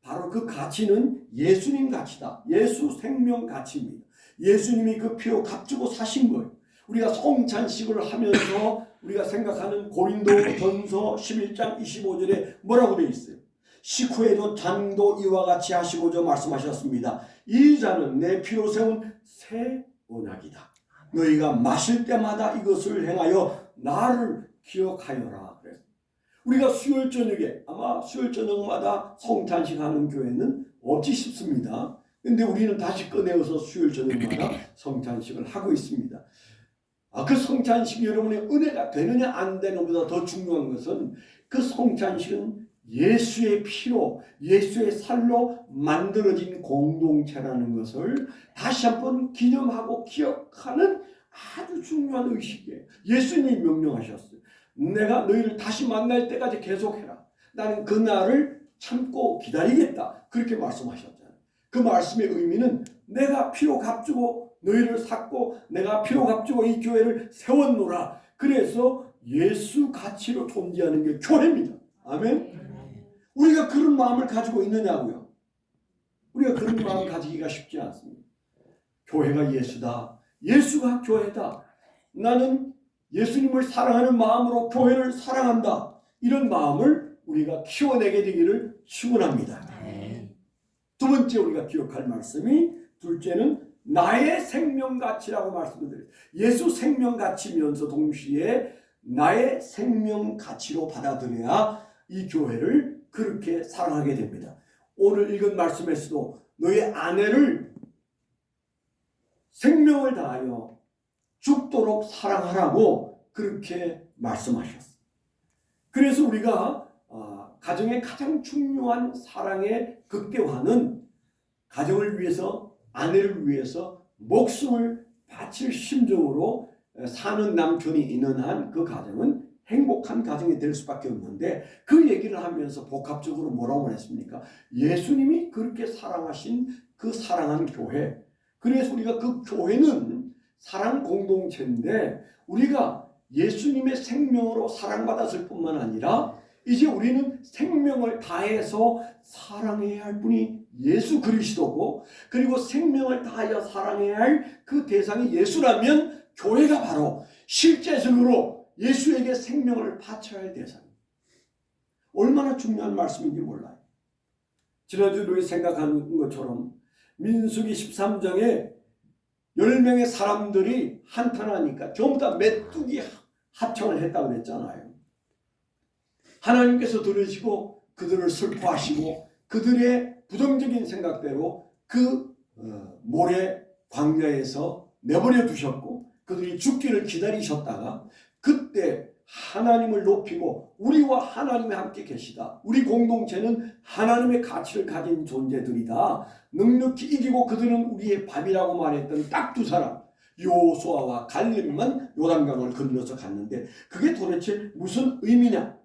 바로 그 가치는 예수님 가치다. 예수 생명 가치입니다. 예수님이 그 피로 값주고 사신 거예요. 우리가 성찬식을 하면서 우리가 생각하는 고린도전서 11장 25절에 뭐라고 되어 있어요? 식후에도 잔도 이와 같이 하시고자 말씀하셨습니다. 이 잔은 내 피로 세운 새 언약이다. 너희가 마실 때마다 이것을 행하여 나를 기억하여라. 그래서 우리가 수요일 저녁에, 아마 수요일 저녁마다 성찬식 하는 교회는 없지 싶습니다. 근데 우리는 다시 꺼내어서 수요일 저녁마다 성찬식을 하고 있습니다. 그 성찬식이 여러분의 은혜가 되느냐 안 되는 것보다 더 중요한 것은 그 성찬식은 예수의 피로, 예수의 살로 만들어진 공동체라는 것을 다시 한번 기념하고 기억하는 아주 중요한 의식이에요. 예수님이 명령하셨어요. 내가 너희를 다시 만날 때까지 계속해라. 나는 그 날을 참고 기다리겠다. 그렇게 말씀하셨잖아요. 그 말씀의 의미는 내가 피로 값주고 너희를 샀고 내가 피로 값주고 이 교회를 세웠노라. 그래서 예수 가치로 존재하는 게 교회입니다. 아멘. 우리가 그런 마음을 가지고 있느냐고요. 우리가 그런 마음 가지기가 쉽지 않습니다. 교회가 예수다. 예수가 교회다. 나는 예수님을 사랑하는 마음으로 교회를 사랑한다. 이런 마음을 우리가 키워내게 되기를 축원합니다. 두 번째 우리가 기억할 말씀이, 둘째는 나의 생명가치라고 말씀드려요. 예수 생명가치면서 동시에 나의 생명가치로 받아들여야 이 교회를 그렇게 사랑하게 됩니다. 오늘 읽은 말씀에서도 너희 아내를 생명을 다하여 죽도록 사랑하라고 그렇게 말씀하셨어요. 그래서 우리가 가정의 가장 중요한 사랑의 극대화는 가정을 위해서, 아내를 위해서 목숨을 바칠 심정으로 사는 남편이 있는 한 그 가정은 행복한 가정이 될 수밖에 없는데, 그 얘기를 하면서 복합적으로 뭐라고 말했습니까? 예수님이 그렇게 사랑하신 그 사랑한 교회, 그래서 우리가 그 교회는 사랑 공동체인데, 우리가 예수님의 생명으로 사랑받았을 뿐만 아니라 이제 우리는 생명을 다해서 사랑해야 할 분이 예수 그리스도고, 그리고 생명을 다하여 사랑해야 할 그 대상이 예수라면 교회가 바로 실제적으로 예수에게 생명을 바쳐야 할 대상입니다. 얼마나 중요한 말씀인지 몰라요. 지난주에 우리 생각한 것처럼 민수기 13장에 10명의 사람들이 한탄하니까 전부 다 메뚜기 합창을 했다고 그랬잖아요. 하나님께서 들으시고 그들을 슬퍼하시고 그들의 부정적인 생각대로 그 모래 광야에서 내버려 두셨고 그들이 죽기를 기다리셨다가 그때 하나님을 높이고 우리와 하나님이 함께 계시다. 우리 공동체는 하나님의 가치를 가진 존재들이다. 넉넉히 이기고 그들은 우리의 밥이라고 말했던 딱 두 사람, 여호수아와 갈렙만 요단강을 건너서 갔는데 그게 도대체 무슨 의미냐?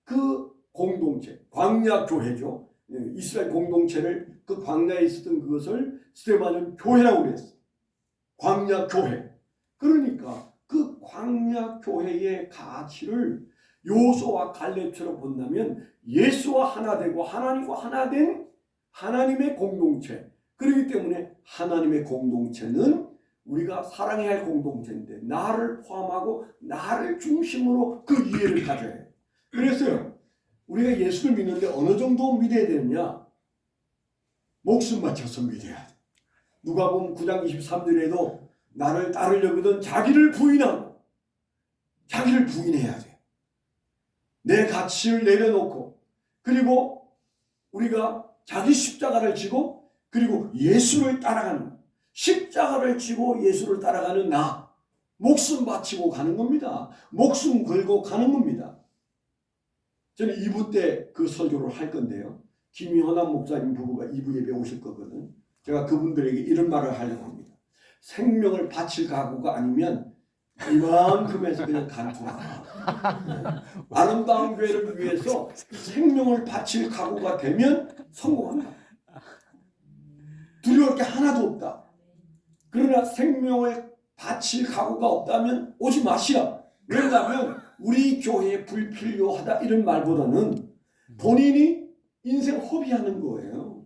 그 공동체, 광야 교회죠. 이스라엘 공동체를 그 광야에 있었던 그것을 스데반은 교회라고 그랬어요. 광야 교회. 그러니까 그 광야 교회의 가치를 여호수아와 갈렙처럼 본다면 예수와 하나 되고 하나님과 하나 된 하나님의 공동체. 그렇기 때문에 하나님의 공동체는 우리가 사랑해야 할 공동체인데 나를 포함하고 나를 중심으로 그 이해를 가져야 해요. 그래서요, 우리가 예수를 믿는데 어느 정도 믿어야 되느냐? 목숨 바쳐서 믿어야 돼. 누가복음 9장 23절에도 나를 따르려거든 자기를 부인하고 자기를 부인해야 돼. 내 가치를 내려놓고 그리고 우리가 자기 십자가를 지고 그리고 예수를 따라가는, 십자가를 지고 예수를 따라가는 나, 목숨 바치고 가는 겁니다. 목숨 걸고 가는 겁니다. 저는 2부 때 그 설교를 할 건데요. 김현남 목사님 부부가 2부 예배 오실 거거든. 제가 그분들에게 이런 말을 하려고 합니다. 생명을 바칠 각오가 아니면 이만큼에서 그냥 간투하라. 아름다운 교회를 위해서 생명을 바칠 각오가 되면 성공한다. 두려울 게 하나도 없다. 그러나 생명을 바칠 각오가 없다면 오지 마시라. 왜냐하면 우리 교회에 불필요하다 이런 말보다는 본인이 인생 허비하는 거예요.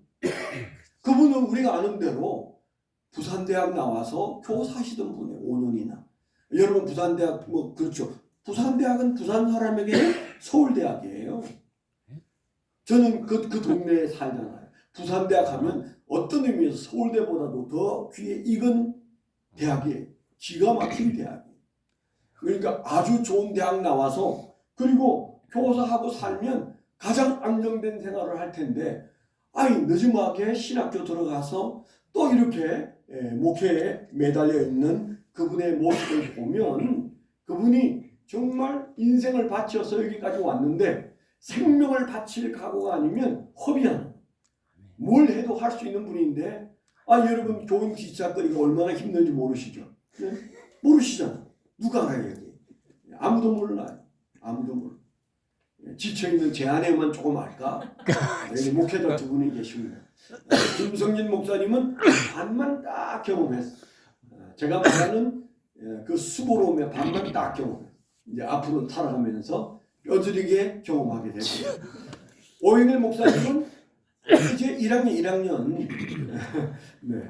그분은 우리가 아는 대로 부산대학 나와서 교사하시던 분이에요. 5년이나. 여러분 부산대학 뭐 그렇죠. 부산대학은 부산 사람에게는 서울대학이에요. 저는 그 동네에 살잖아요. 부산대학 하면 어떤 의미에서 서울대보다도 더 귀에 익은 대학이에요. 기가 막힌 대학이에요. 그러니까 아주 좋은 대학 나와서 그리고 교사하고 살면 가장 안정된 생활을 할 텐데 아니 늦음하게 신학교 들어가서 또 이렇게 목회에 매달려 있는 그분의 모습을 보면 그분이 정말 인생을 바쳐서 여기까지 왔는데 생명을 바칠 각오가 아니면 허비하는, 뭘 해도 할 수 있는 분인데 여러분 교인 기차거리가 얼마나 힘든지 모르시죠? 네? 모르시잖아. 누가 알아요 여기? 아무도 몰라요. 아무도 몰라. 지쳐있는 제 아내만 조금 알까? 여기 목회자 두 분이 계십니다. 김성진 목사님은 반만 딱 경험했어. 제가 말하는 그 수고로움의 반만 딱 경험했어. 이제 앞으로 살아가면서 뼈저리게 경험하게 되고요. 오인일 목사님은 이제 1학년 네.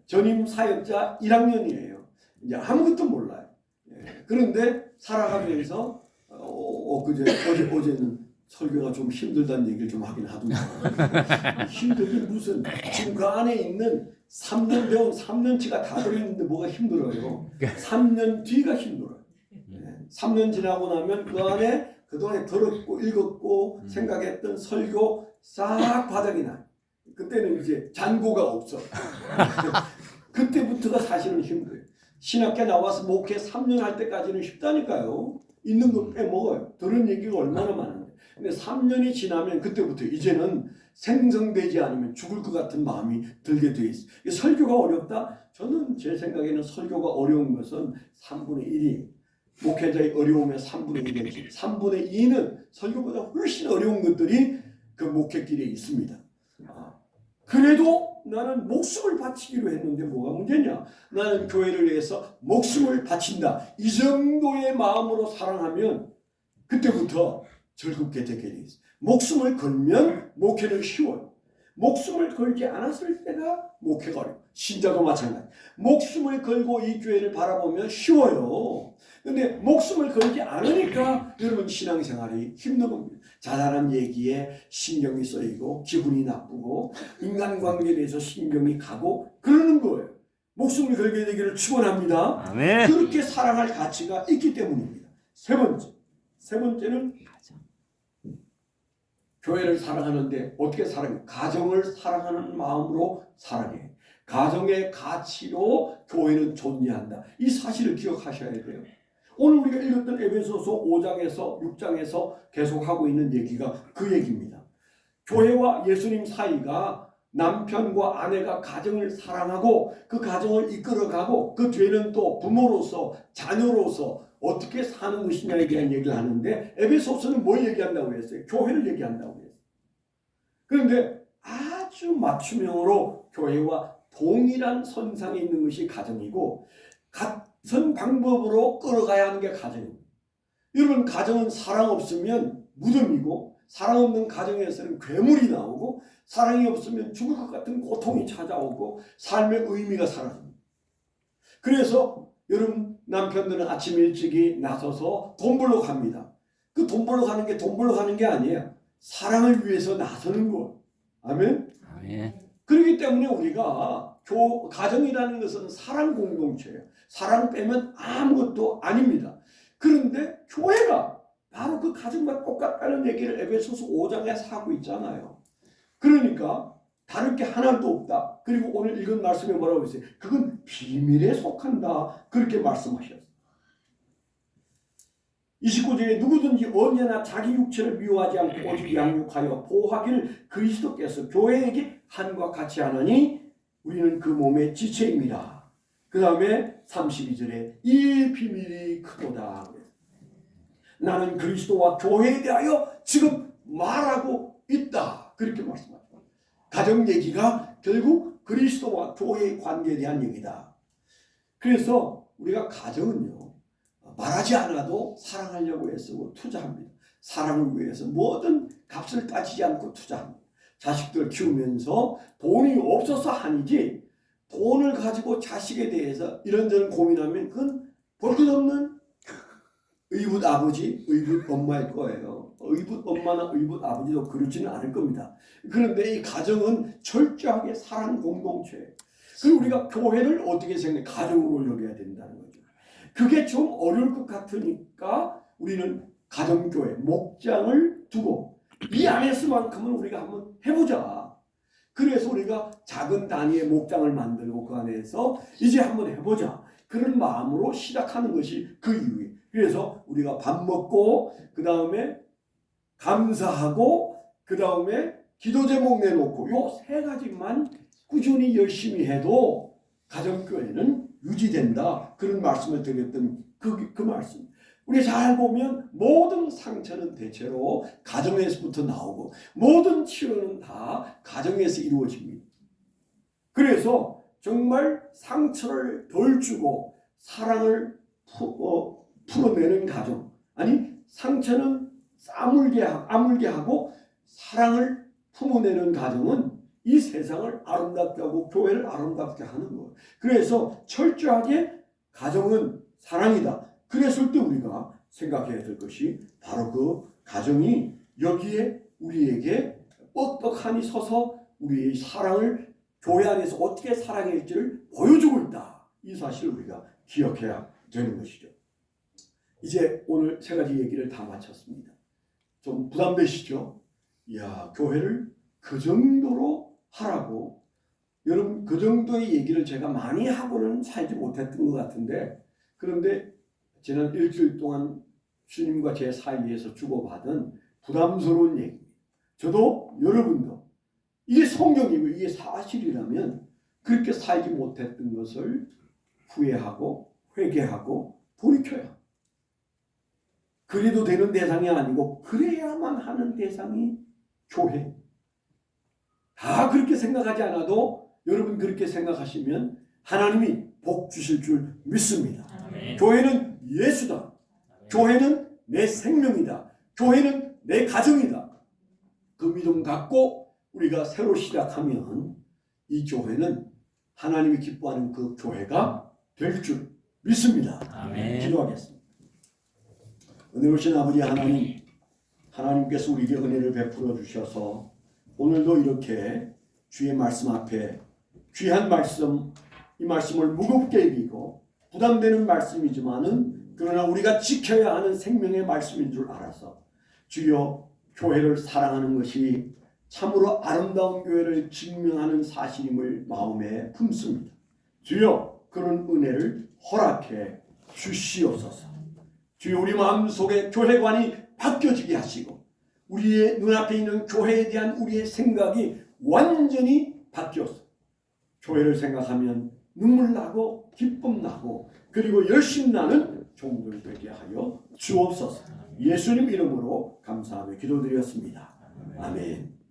전임 사역자 1학년이에요. 이제 아무것도 몰라요. 그런데 살아가면서 어제는 설교가 좀 힘들다는 얘기를 좀 하긴 하더만. 힘들긴 무슨, 지금 그 안에 있는 3년 배운 3년치가 다 들어있는데 뭐가 힘들어요. 3년 뒤가 힘들어요. 3년 지나고 나면 그 안에 그동안에 들었고 읽었고 생각했던 설교 싹 바닥이 나요. 그때는 이제 잔고가 없어. 그때부터가 사실은 힘들어요. 신학교 나와서 목회 3년 할 때까지는 쉽다니까요. 있는 거 빼먹어요. 들은 얘기가 얼마나 많은데. 근데 3년이 지나면 그때부터 이제는 생성되지 않으면 죽을 것 같은 마음이 들게 돼 있어요. 설교가 어렵다? 저는 제 생각에는 설교가 어려운 것은 3분의 1이 목회자의 어려움의 3분의 1이지 3분의 2는 설교보다 훨씬 어려운 것들이 그 목회길에 있습니다. 그래도 나는 목숨을 바치기로 했는데 뭐가 문제냐? 나는 교회를 위해서 목숨을 바친다. 이 정도의 마음으로 사랑하면 그때부터 즐겁게 되게 돼 있어요. 목숨을 걸면 목회는 쉬워요. 목숨을 걸지 않았을 때가 목회가 어려워요. 신자도 마찬가지. 목숨을 걸고 이 교회를 바라보면 쉬워요. 근데 목숨을 걸지 않으니까 여러분 신앙생활이 힘든 겁니다. 자잘한 얘기에 신경이 쓰이고 기분이 나쁘고 인간관계에 대해서 신경이 가고 그러는 거예요. 목숨을 걸게 되기를 축원합니다. 아멘. 그렇게 사랑할 가치가 있기 때문입니다. 세 번째는 교회를 사랑하는데 어떻게 사랑해? 가정을 사랑하는 마음으로 사랑해. 가정의 가치로 교회는 존재한다. 이 사실을 기억하셔야 돼요. 오늘 우리가 읽었던 에베소서 5장에서 6장에서 계속하고 있는 얘기가 그 얘기입니다. 교회와 예수님 사이가 남편과 아내가 가정을 사랑하고 그 가정을 이끌어가고 그 뒤에는 또 부모로서 자녀로서 어떻게 사는 것이냐에 대한 얘기를 하는데 에베소서는 뭘 얘기한다고 했어요? 교회를 얘기한다고 했어요. 그런데 아주 맞춤형으로 교회와 동일한 선상에 있는 것이 가정이고 같은 방법으로 끌어가야 하는 게 가정입니다. 여러분 가정은 사랑 없으면 무덤이고 사랑 없는 가정에서는 괴물이 나오고 사랑이 없으면 죽을 것 같은 고통이 찾아오고 삶의 의미가 사라집니다. 그래서 여러분 남편들은 아침 일찍이 나서서 돈 벌러 갑니다. 그 돈 벌러 가는 게 돈 벌러 가는 게 아니에요. 사랑을 위해서 나서는 거. 아멘? 아멘. 그렇기 때문에 우리가 가정이라는 것은 사랑 공동체예요. 사랑 빼면 아무것도 아닙니다. 그런데 교회가 바로 그 가정과 똑같다는 얘기를 에베소서 5장에서 하고 있잖아요. 그러니까 다를 게 하나도 없다. 그리고 오늘 읽은 말씀에 뭐라고 했어요? 그건 비밀에 속한다. 그렇게 말씀하셨어요. 29절에 누구든지 언제나 자기 육체를 미워하지 않고 오직 양육하여 보호하기를 그리스도께서 교회에게 한과 같이 하느니 우리는 그 몸의 지체입니다. 그 다음에 32절에 이 비밀이 크도다. 나는 그리스도와 교회에 대하여 지금 말하고 있다. 그렇게 말씀합니다. 가정 얘기가 결국 그리스도와 교회의 관계에 대한 얘기다. 그래서 우리가 가정은요. 말하지 않아도 사랑하려고 애쓰고 투자합니다. 사랑을 위해서 모든 값을 따지지 않고 투자합니다. 자식들 키우면서 돈이 없어서 아니지 돈을 가지고 자식에 대해서 이런저런 고민하면 그건 볼 것 없는 의붓 아버지, 의붓 엄마일 거예요. 의붓 엄마나 의붓 아버지도 그렇지는 않을 겁니다. 그런데 이 가정은 철저하게 사랑 공동체. 그리고 우리가 교회를 어떻게 생각해? 가정으로 여겨야 된다는 거죠. 그게 좀 어려울 것 같으니까 우리는 가정교회, 목장을 두고 이 안에서만큼은 우리가 한번 해보자. 그래서 우리가 작은 단위의 목장을 만들고 그 안에서 이제 한번 해보자. 그런 마음으로 시작하는 것이 그 이유예요. 그래서 우리가 밥 먹고 그 다음에 감사하고 그 다음에 기도 제목 내놓고 요 세 가지만 꾸준히 열심히 해도 가정교회는 유지된다. 그런 말씀을 드렸던 그 말씀. 우리 잘 보면 모든 상처는 대체로 가정에서부터 나오고 모든 치료는 다 가정에서 이루어집니다. 그래서 정말 상처를 덜 주고 사랑을 풀어내는 가정. 아니 상처는 아물게 하고 사랑을 품어내는 가정은 이 세상을 아름답게 하고 교회를 아름답게 하는 거예요. 그래서 철저하게 가정은 사랑이다. 그랬을 때 우리가 생각해야 될 것이 바로 그 가정이 여기에 우리에게 뻑뻑하니 서서 우리의 사랑을 교회 안에서 어떻게 사랑해야 할지를 보여주고 있다. 이 사실을 우리가 기억해야 되는 것이죠. 이제 오늘 세 가지 얘기를 다 마쳤습니다. 좀 부담되시죠? 이야, 교회를 그 정도로 하라고. 여러분 그 정도의 얘기를 제가 많이 하고는 살지 못했던 것 같은데, 그런데 지난 일주일 동안 주님과 제 사이에서 주고받은 부담스러운 얘기입니다. 저도 여러분도 이게 성경이고 이게 사실이라면 그렇게 살지 못했던 것을 후회하고 회개하고 돌이켜야, 그래도 되는 대상이 아니고 그래야만 하는 대상이 교회. 다 그렇게 생각하지 않아도 여러분 그렇게 생각하시면 하나님이 복 주실 줄 믿습니다. 아멘. 교회는 예수다. 교회는 내 생명이다. 교회는 내 가정이다. 그 믿음 갖고 우리가 새로 시작하면 이 교회는 하나님이 기뻐하는 그 교회가 될 줄 믿습니다. 아멘. 기도하겠습니다. 은혜로우신 아버지 하나님, 하나님께서 우리에게 은혜를 베풀어 주셔서 오늘도 이렇게 주의 말씀 앞에 귀한 말씀, 이 말씀을 무겁게 여기고 부담되는 말씀이지만은 그러나 우리가 지켜야 하는 생명의 말씀인 줄 알아서 주여 교회를 사랑하는 것이 참으로 아름다운 교회를 증명하는 사실임을 마음에 품습니다. 주여 그런 은혜를 허락해 주시옵소서. 주여 우리 마음속에 교회관이 바뀌어지게 하시고 우리의 눈앞에 있는 교회에 대한 우리의 생각이 완전히 바뀌어서 교회를 생각하면 눈물 나고 기쁨 나고 그리고 열심 나는 종들 되게 하여 주옵소서. 예수님 이름으로 감사하며 기도드렸습니다. 아멘.